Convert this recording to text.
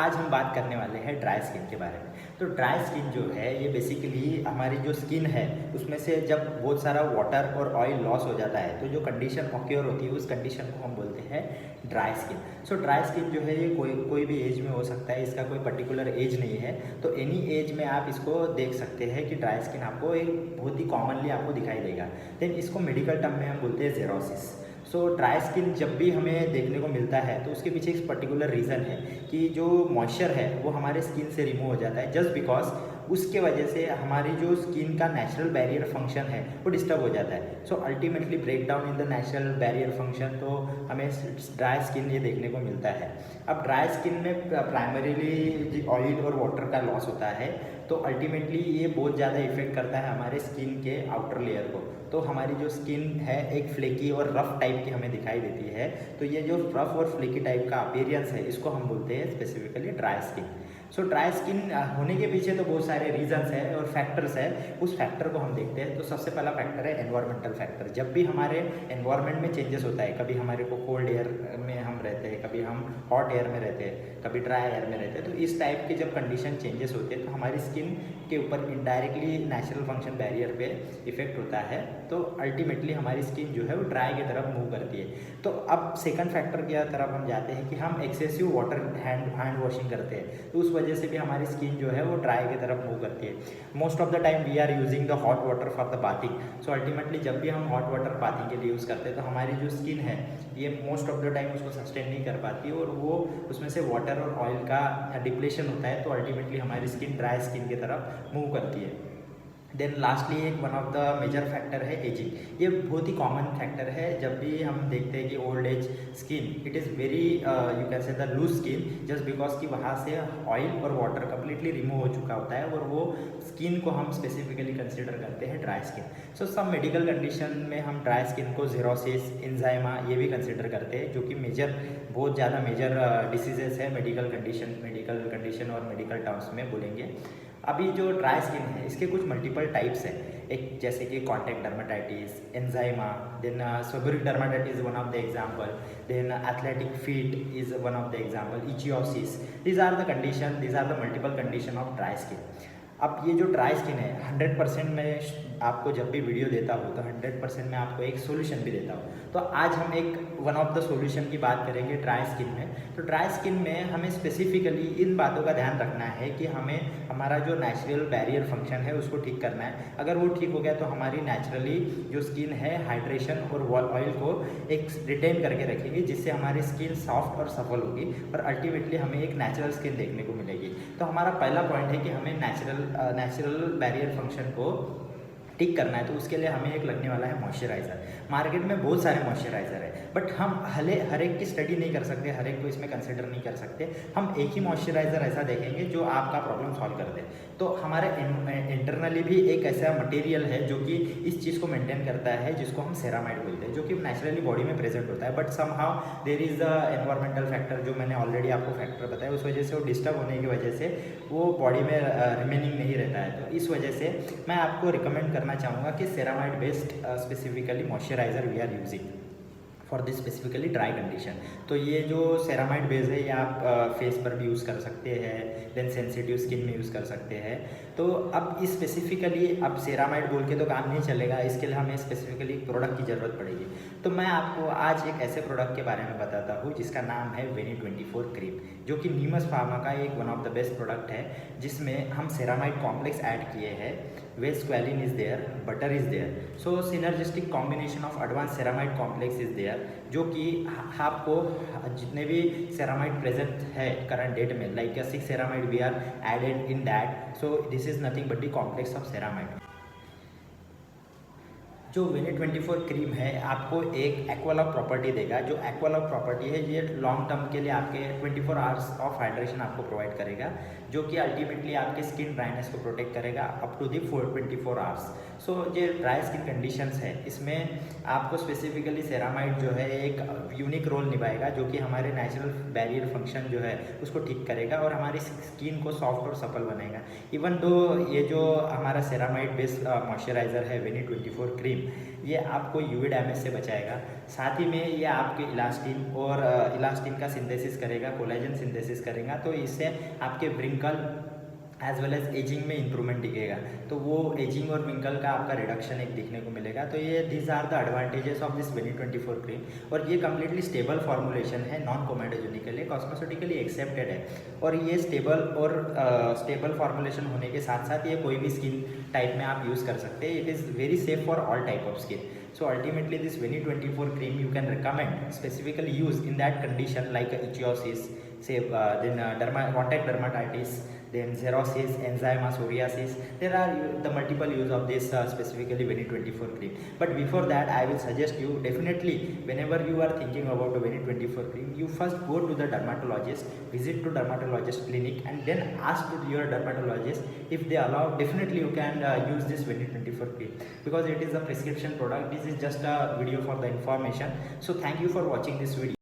आज हम बात करने वाले हैं ड्राई स्किन के बारे में। तो ड्राई स्किन जो है ये बेसिकली हमारी जो स्किन है उसमें से जब बहुत सारा वाटर और ऑयल लॉस हो जाता है तो जो कंडीशन ऑक्योर होती है उस कंडीशन को हम बोलते हैं ड्राई स्किन। सो ड्राई स्किन जो है ये कोई भी एज में हो सकता है, इसका कोई पर्टिकुलर एज नहीं है। तो एनी एज में आप इसको देख सकते हैं कि ड्राई स्किन आपको एक बहुत ही कॉमनली आपको दिखाई देगा। देन इसको मेडिकल टर्म में हम बोलते हैं ज़ेरोसिस। सो ड्राई स्किन जब भी हमें देखने को मिलता है तो उसके पीछे एक पर्टिकुलर रीज़न है कि जो मॉइस्चर है वो हमारे स्किन से रिमूव हो जाता है, जस्ट बिकॉज उसके वजह से हमारी जो स्किन का नेचुरल बैरियर फंक्शन है वो डिस्टर्ब हो जाता है। So ultimately break down in the natural barrier function, तो हमें ड्राई स्किन ये देखने को मिलता है। अब ड्राई स्किन में प्राइमरीली ऑयल और वाटर का लॉस होता है, तो अल्टीमेटली ये बहुत ज़्यादा इफेक्ट करता है हमारे स्किन के आउटर लेयर को। तो हमारी जो स्किन है एक फ्लेकी और रफ टाइप की हमें दिखाई देती है। तो ये जो रफ और फ्लेकी टाइप का अपीयरेंस है इसको हम बोलते हैं स्पेसिफिकली ड्राई स्किन। सो ड्राई स्किन होने के पीछे तो बहुत सारे रीजंस है और फैक्टर्स है। उस फैक्टर को हम देखते हैं। तो सबसे पहला फैक्टर है एनवायरमेंटल फैक्टर। जब भी हमारे एनवायरनमेंट में चेंजेस होता है, कभी हमारे को कोल्ड एयर में हम रहते हैं, कभी हम हॉट एयर में रहते हैं, कभी ड्राई एयर में रहते हैं, तो इस टाइप के जब कंडीशन चेंजेस होते हैं तो हमारी स्किन के ऊपर इनडायरेक्टली नेचुरल फंक्शन बैरियर पे इफेक्ट होता है। तो अल्टीमेटली हमारी स्किन जो है वो ड्राई की तरफ मूव करती है। तो अब सेकंड फैक्टर की तरफ हम जाते हैं कि हम एक्सेसिव वाटर हैंड वॉशिंग करते हैं, तो उस वजह से भी हमारी स्किन जो है वो ड्राई की तरफ मूव करती है। Most of the time we are using the hot water for the bathing. So ultimately जब भी हम हॉट वाटर बाथिंग के लिए यूज़ करते हैं तो हमारी जो स्किन है ये मोस्ट ऑफ द टाइम उसको सस्टेन नहीं कर पाती और वो उसमें से वाटर और ऑयल का डिप्लेशन होता है। तो अल्टीमेटली हमारी स्किन ड्राई स्किन की तरफ मूव करती है। देन लास्टली एक one of the major factor है एजिंग। ये बहुत ही कॉमन फैक्टर है। जब भी हम देखते हैं कि old age skin it is very you can say the loose skin, just because कि वहाँ से ऑयल और वाटर कम्प्लीटली रिमूव हो चुका होता है और वो स्किन को हम स्पेसिफिकली कंसिडर करते हैं ड्राई स्किन। सो सब मेडिकल कंडीशन में हम ड्राई स्किन को ज़ेरोसिस, एंजाइमा ये भी कंसिडर करते हैं, जो कि बहुत ज़्यादा मेजर डिसीजेस है मेडिकल कंडीशन और मेडिकल टर्म्स में बोलेंगे। अभी जो ड्राई स्किन है इसके कुछ मल्टीपल टाइप्स हैं, एक जैसे कि contact dermatitis, eczema, then seborrhoeic dermatitis is one of the example, then athletic feet is one of the example, इचियोसिस। These are the multiple condition of dry skin. अब ये जो ड्राई स्किन है 100% मैं आपको जब भी वीडियो देता हूँ तो 100% मैं आपको एक सोल्यूशन भी देता हूँ। तो आज हम एक वन ऑफ द सोल्यूशन की बात करेंगे ड्राई स्किन में। तो ड्राई स्किन में हमें स्पेसिफिकली इन बातों का ध्यान रखना है कि हमें हमारा जो नेचुरल बैरियर फंक्शन है उसको ठीक करना है। अगर वो ठीक हो गया तो हमारी नेचुरली जो स्किन है हाइड्रेशन और ऑयल को एक रिटेन करके रखेगी, जिससे हमारी स्किन सॉफ्ट और सफल होगी और अल्टीमेटली हमें एक नेचुरल स्किन देखने को मिलेगी। तो हमारा पहला पॉइंट है कि हमें नेचुरल बैरियर फंक्शन को ठीक करना है। तो उसके लिए हमें एक लगने वाला है मॉइस्चराइज़र। मार्केट में बहुत सारे मॉइस्चराइज़र है, बट हम हर एक की स्टडी नहीं कर सकते, हर एक को इसमें कंसिडर नहीं कर सकते। हम एक ही मॉइस्चराइज़र ऐसा देखेंगे जो आपका प्रॉब्लम सॉल्व कर दे। तो हमारे इंटरनली भी एक ऐसा मटेरियल है जो कि इस चीज़ को मेंटेन करता है, जिसको हम सेरामाइड बोलते हैं, जो कि नेचुरली बॉडी में प्रेजेंट होता है। But somehow there is the environmental factor, जो मैंने ऑलरेडी आपको फैक्टर बताया, उस वजह से वो डिस्टर्ब होने की वजह से वो बॉडी में रिमेनिंग नहीं रहता है। तो इस वजह से मैं आपको रिकमेंड करना चाहूँगा कि ceramide based specifically moisturiser we are using for this specifically dry condition. तो ये जो सेरामाइड बेस है ये आप फेस पर भी यूज़ कर सकते हैं, देन सेंसिटिव स्किन में यूज़ कर सकते हैं। तो अब इस स्पेसिफिकली अब सेरामाइड बोल के तो काम नहीं चलेगा, इसके लिए हमें स्पेसिफिकली एक प्रोडक्ट की ज़रूरत पड़ेगी। तो मैं आपको आज एक ऐसे प्रोडक्ट के बारे में बताता हूँ जिसका नाम है वेनी24 क्रीम, जो कि नीमस फार्मा का एक one of the best product है, जिसमें हम सेरामाइड कॉम्प्लेक्स ऐड किए हैं। वे squalene is there, butter is there, so synergistic combination of advance ceramide complex is there, जो कि आपको जितने भी सेरामाइड प्रेजेंट है करंट डेट में, like 6 ceramide we are added in that, so this is nothing but the complex of ceramide. जो वेनी24 cream है आपको एक एक्वालॉक प्रॉपर्टी देगा। जो एक्वालॉक प्रॉपर्टी है ये लॉन्ग टर्म के लिए आपके 24 आवर्स ऑफ हाइड्रेशन आपको प्रोवाइड करेगा, जो कि अल्टीमेटली आपके स्किन ड्राइनेस को प्रोटेक्ट करेगा अप टू दी 24 आवर्स। सो ये ड्राई स्किन कंडीशंस है, इसमें आपको स्पेसिफिकली सेरामाइड जो है एक यूनिक रोल निभाएगा, जो कि हमारे नेचुरल बैरियर फंक्शन जो है उसको ठीक करेगा और हमारी स्किन को सॉफ्ट और सफल बनाएगा। इवन दो ये जो हमारा सेरामाइड बेस्ड मॉइस्चराइज़र है वेनी24 क्रीम, क्रीम ये आपको यूवी डैमेज से बचाएगा। साथ ही में ये आपके इलास्टिन और इलास्टिन का सिंथेसिस करेगा, कोलेजन सिंथेसिस करेगा, तो इससे आपके wrinkle as well as ageing में इंप्रूवमेंट दिखेगा। तो वो एजिंग और विंकल का आपका रिडक्शन एक दिखने को मिलेगा। तो ये these are the advantages of this वेनी 24 क्रीम। और ये कम्प्लीटली स्टेबल फॉर्मुलेशन है, नॉन कोमेडोजेनिकली कॉस्मेटिकली एक्सेप्टेड है। और ये स्टेबल फॉर्मुलेशन होने के साथ साथ ये कोई भी स्किन टाइप में आप यूज़ कर सकते हैं। It is very safe for all type of skin. So ultimately this Veni 24 cream you can recommend specifically use in that condition like ichthyosis, say then contact dermatitis, then xerosis, eczema, psoriasis. There are the multiple use of this specifically Veni 24 cream. But before that I will suggest you definitely whenever you are thinking about a Veni 24 cream, you first go to the dermatologist, visit to dermatologist clinic and then ask to your dermatologist if they allow. Definitely you can use this Veni 24 cream because it is a prescription product. This is just a video for the information. So thank you for watching this video.